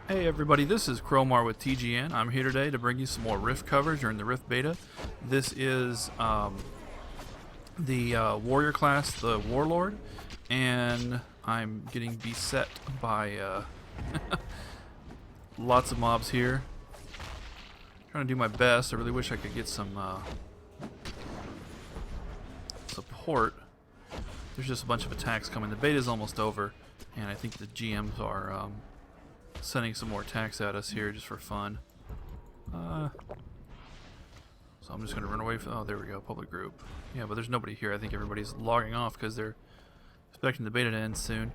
Hey everybody, this is Cromar with TGN. I'm here today to bring you some more Rift coverage during the Rift beta. This is the warrior class, the Warlord, and I'm getting beset by lots of mobs here. Trying to do my best. I really wish I could get some support. There's just a bunch of attacks coming. The beta is almost over, and I think the GMs are sending some more attacks at us here just for fun. So I'm just going to run away from... Oh, there we go, public group. Yeah, but there's nobody here. I think everybody's logging off because they're expecting the beta to end soon.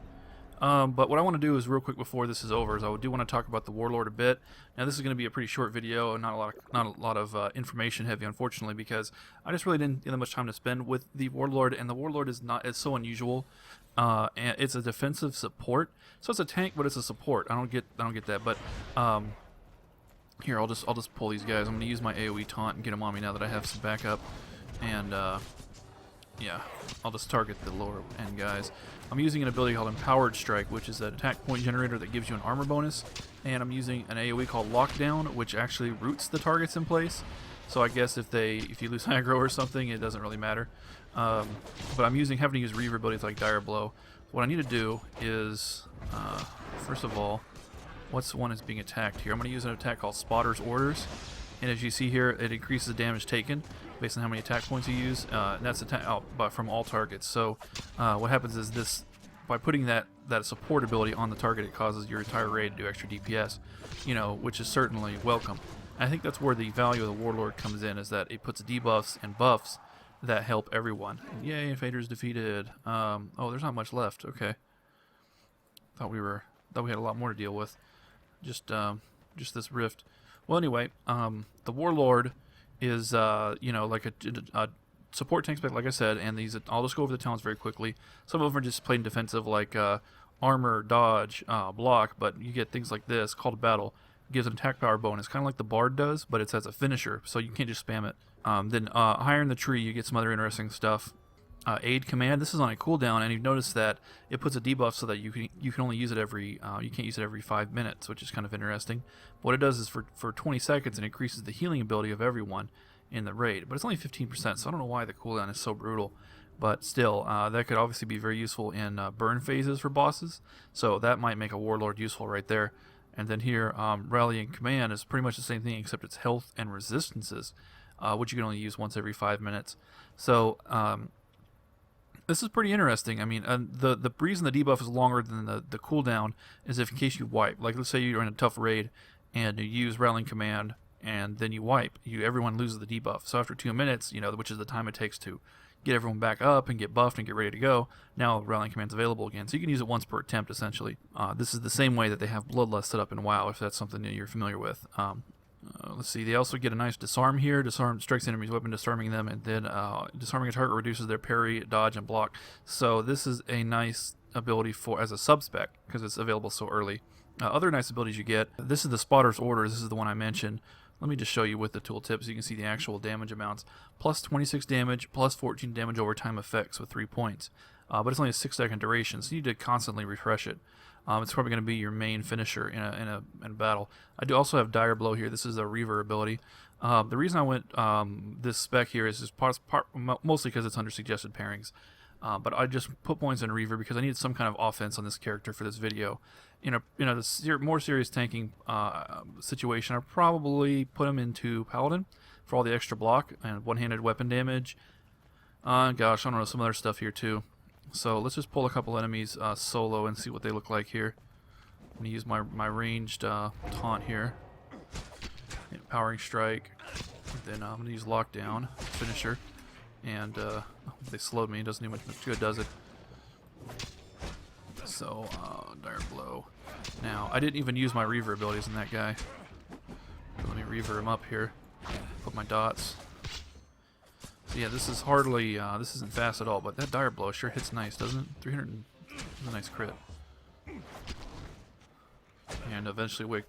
But what I want to do is real quick before this is over is I do want to talk about the Warlord a bit. Now this is going to be a pretty short video and not a lot of information heavy, unfortunately, because I just really didn't have much time to spend with the Warlord, and the Warlord is so unusual. And it's a defensive support, so it's a tank, but it's a support. I don't get that, but here I'll just pull these guys. I'm gonna use my AoE taunt and get them on me now that I have some backup, and yeah, I'll just target the lower end guys. I'm using an ability called Empowered Strike, which is an attack point generator that gives you an armor bonus, and I'm using an AoE called Lockdown, which actually roots the targets in place. So I guess if you lose aggro or something, it doesn't really matter. But I'm having to use Reaver abilities like Dire Blow. What I need to do is, first of all, what's the one that's being attacked here? I'm going to use an attack called Spotter's Orders. And as you see here, it increases the damage taken based on how many attack points you use. And that's from all targets. So what happens is this, by putting that support ability on the target, it causes your entire raid to do extra DPS, which is certainly welcome. I think that's where the value of the Warlord comes in, is that it puts debuffs and buffs that help everyone. And yay, Invader's defeated. Oh, there's not much left. Okay. Thought we had a lot more to deal with. Just this rift. Well, anyway, the Warlord is like a support tank spec, like I said, and these, I'll just go over the talents very quickly. Some of them are just plain defensive, like armor, dodge, block, but you get things like this, Call to Battle. It gives an attack power bonus, kind of like the Bard does, but it's as a finisher, so you can't just spam it. Then higher in the tree, you get some other interesting stuff. Aid Command. This is on a cooldown, and you've noticed that it puts a debuff so that you can only use it every you can't use it every 5 minutes, which is kind of interesting. But what it does is for 20 seconds, it increases the healing ability of everyone in the raid. But it's only 15%, so I don't know why the cooldown is so brutal. But still, that could obviously be very useful in burn phases for bosses. So that might make a Warlord useful right there. And then here, Rallying Command is pretty much the same thing, except it's health and resistances, which you can only use once every 5 minutes. So this is pretty interesting. I mean, the reason the debuff is longer than the cooldown is if in case you wipe. Like, let's say you're in a tough raid and you use Rallying Command and then you wipe. Everyone loses the debuff. So after 2 minutes, which is the time it takes to get everyone back up and get buffed and get ready to go, now Rallying Command's available again. So you can use it once per attempt, essentially. This is the same way that they have Bloodlust set up in WoW, if that's something that you're familiar with. Let's see, they also get a nice disarm here. Disarm strikes enemies' weapon, disarming them, and then disarming a target reduces their parry, dodge, and block. So this is a nice ability as a sub-spec, because it's available so early. Other nice abilities you get, this is the Spotter's Orders. This is the one I mentioned. Let me just show you with the tooltip so you can see the actual damage amounts. Plus 26 damage, plus 14 damage over time effects with 3 points. But it's only a 6-second duration, so you need to constantly refresh it. It's probably going to be your main finisher in a battle. I do also have Dire Blow here. This is a Reaver ability. The reason I went this spec here is mostly because it's under suggested pairings. But I just put points in Reaver because I needed some kind of offense on this character for this video. In a more serious tanking situation, I'd probably put him into Paladin for all the extra block and one-handed weapon damage. Gosh, I don't know, some other stuff here too. So let's just pull a couple enemies solo and see what they look like here. I'm going to use my ranged taunt here. Empowering Strike. Then I'm going to use Lockdown, finisher. And they slowed me. It doesn't do much good, does it? So, Dire Blow. Now, I didn't even use my Reaver abilities in that guy. Let me Reaver him up here. Put my dots. So yeah, this is hardly, this isn't fast at all, but that Dire Blow sure hits nice, doesn't it? 300, that's a nice crit. And eventually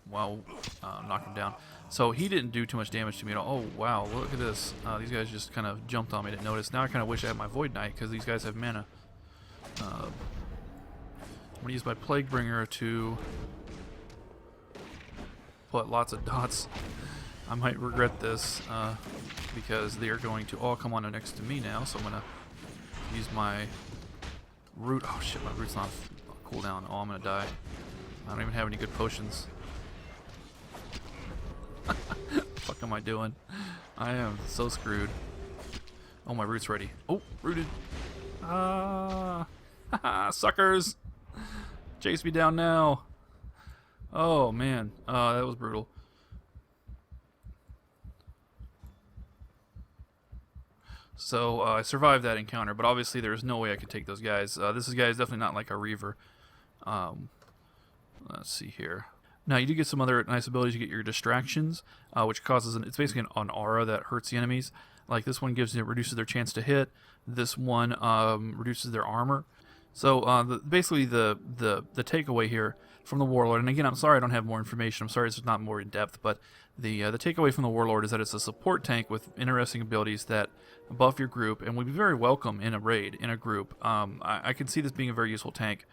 knock him down. So he didn't do too much damage to me at all. Oh wow, look at this. These guys just kind of jumped on me, didn't notice. Now I kind of wish I had my Void Knight, because these guys have mana. I'm going to use my Plague Bringer to put lots of dots. I might regret this because they are going to all come on next to me now. So I'm gonna use my root. Oh shit, my root's not cooldown. Oh, I'm gonna die. I don't even have any good potions. What the fuck am I doing? I am so screwed. Oh, my root's ready. Oh, rooted. Suckers! Chase me down now. Oh man, that was brutal. So I survived that encounter, but obviously there's no way I could take those guys. This guy is definitely not like a Reaver. Let's see here. Now you do get some other nice abilities. You get your distractions, which causes it's basically an aura that hurts the enemies. Like this one reduces their chance to hit. This one reduces their armor. So basically the takeaway here from the Warlord, and again I'm sorry I don't have more information. I'm sorry it's not more in depth, but the takeaway from the Warlord is that it's a support tank with interesting abilities that buff your group and would be very welcome in a raid, in a group. I can see this being a very useful tank.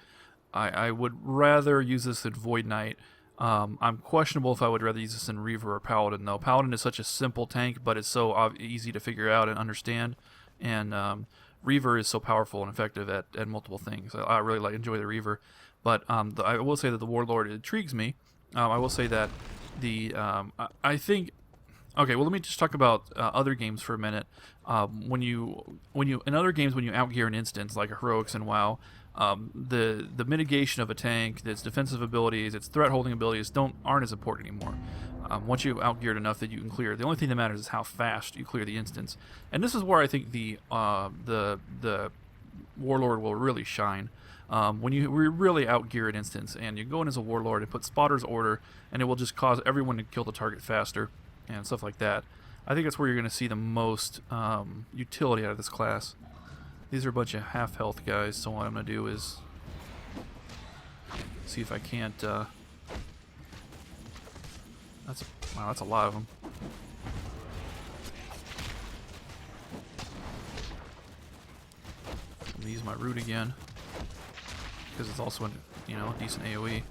I would rather use this than Void Knight. I'm questionable if I would rather use this in Reaver or Paladin, though. Paladin is such a simple tank, but it's so easy to figure out and understand. And Reaver is so powerful and effective at multiple things. I really enjoy the Reaver. But I will say that the Warlord intrigues me. I will say that I think... Okay, well, let me just talk about other games for a minute. When you in other games, when you outgear an instance, like Heroics and WoW, the mitigation of a tank, its defensive abilities, its threat holding abilities aren't as important anymore. Once you've outgeared enough that you can clear, the only thing that matters is how fast you clear the instance. And this is where I think the Warlord will really shine. When you really outgear an instance and you go in as a Warlord and put Spotter's Order, and it will just cause everyone to kill the target faster and stuff like that. I think that's where you're going to see the most utility out of this class. These are a bunch of half health guys, so what I'm going to do is see if I can't... wow, that's a lot of them. I'm going to use my root again, because it's also a decent AoE.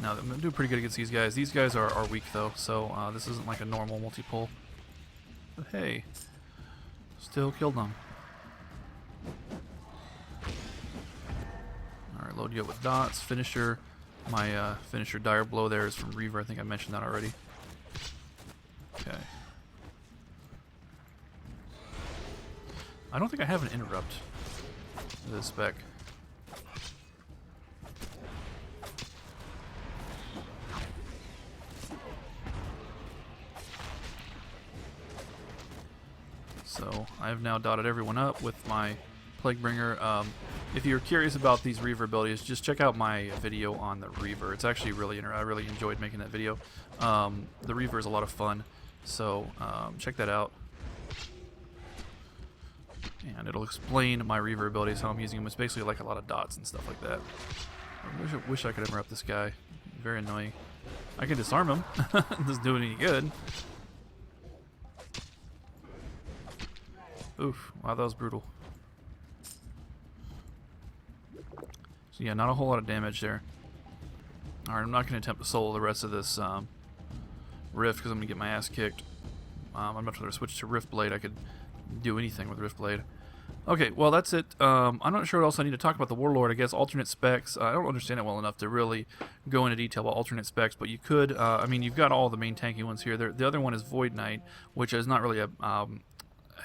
Now, I'm going to do pretty good against these guys. These guys are weak, though, so this isn't like a normal multi-pull. But hey, still killed them. Alright, load you up with dots. Finisher. My finisher Dire Blow there is from Reaver. I think I mentioned that already. Okay. I don't think I have an interrupt with this spec. So I have now dotted everyone up with my Plaguebringer. If you're curious about these Reaver abilities, just check out my video on the Reaver. It's actually I really enjoyed making that video. The Reaver is a lot of fun, so check that out. And it'll explain my Reaver abilities, how I'm using them. It's basically like a lot of dots and stuff like that. I wish I could interrupt this guy. Very annoying. I can disarm him. Doesn't do any good. Oof, wow, that was brutal. So yeah, not a whole lot of damage there. Alright, I'm not going to attempt to solo the rest of this Rift because I'm going to get my ass kicked. I'm not going to switch to Rift Blade. I could do anything with Rift Blade. Okay, well that's it. I'm not sure what else I need to talk about the Warlord. I guess alternate specs. I don't understand it well enough to really go into detail about alternate specs, but you could. I mean, you've got all the main tanky ones here. The other one is Void Knight, which is not really a...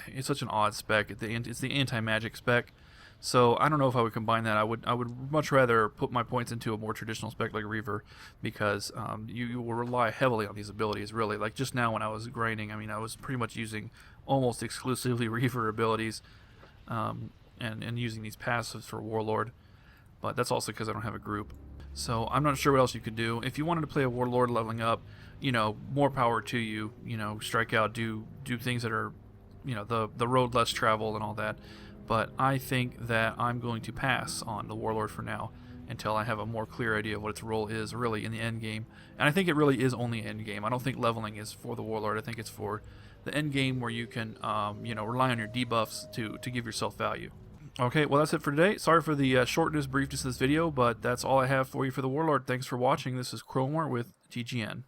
it's such an odd spec. It's the anti-magic spec. So I don't know if I would combine that. I would much rather put my points into a more traditional spec like Reaver, because you will rely heavily on these abilities, really. Like just now when I was grinding, I mean, I was pretty much using almost exclusively Reaver abilities, and using these passives for Warlord. But that's also because I don't have a group. So I'm not sure what else you could do. If you wanted to play a Warlord leveling up, more power to you. Strike out, do things that are, the road less traveled and all that. But I think that I'm going to pass on the Warlord for now until I have a more clear idea of what its role is really in the end game. And I think it really is only end game. I don't think leveling is for the Warlord. I think it's for the end game where you can, rely on your debuffs to give yourself value. Okay, well, that's it for today. Sorry for the shortness, briefness of this video, but that's all I have for you for the Warlord. Thanks for watching. This is Cromar with TGN.